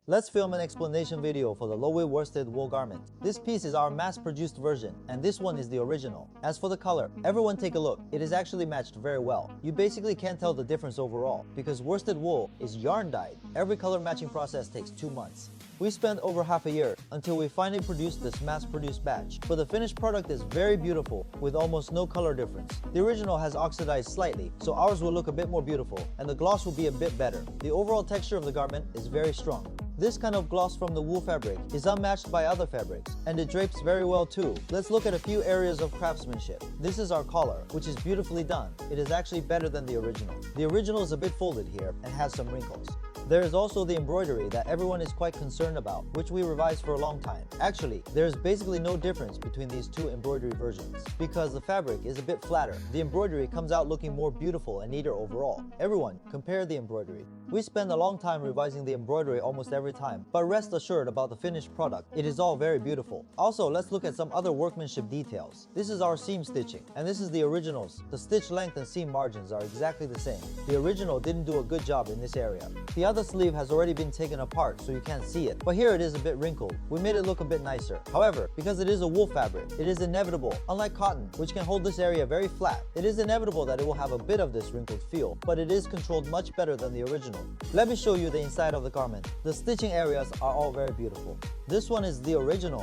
Let's film an explanation video for the low-weight worsted wool garment. This piece is our mass-produced version, and this one is the original. As for the color, everyone take a look. It is actually matched very well. You basically can't tell the difference overall, because worsted wool is yarn dyed. Every color matching process takes 2 months. We spent over half a year until we finally produced this mass-produced batch, but the finished product is very beautiful with almost no color difference. The original has oxidized slightly, so ours will look a bit more beautiful, and the gloss will be a bit better. The overall texture of the garment is very strong. This kind of gloss from the wool fabric is unmatched by other fabrics, and it drapes very well too. Let's look at a few areas of craftsmanship. This is our collar, which is beautifully done. It is actually better than the original. The original is a bit folded here and has some wrinkles. There is also the embroidery that everyone is quite concerned about, which we revised for a long time. Actually, there is basically no difference between these two embroidery versions, because the fabric is a bit flatter. The embroidery comes out looking more beautiful and neater overall. Everyone, compare the embroidery. We spend a long time revising the embroidery almost every time, but rest assured about the finished product. It is all very beautiful. Also, let's look at some other workmanship details. This is our seam stitching, and this is the original's. The stitch length and seam margins are exactly the same. The original didn't do a good job in this area. The other sleeve has already been taken apart, so you can't see it, but here it is a bit wrinkled. We made it look a bit nicer. However, because it is a wool fabric, it is inevitable, unlike cotton, which can hold this area very flat, it is inevitable that it will have a bit of this wrinkled feel, but it is controlled much better than the original. Let me show you the inside of the garment. The stitching areas are all very beautiful. This one is the original,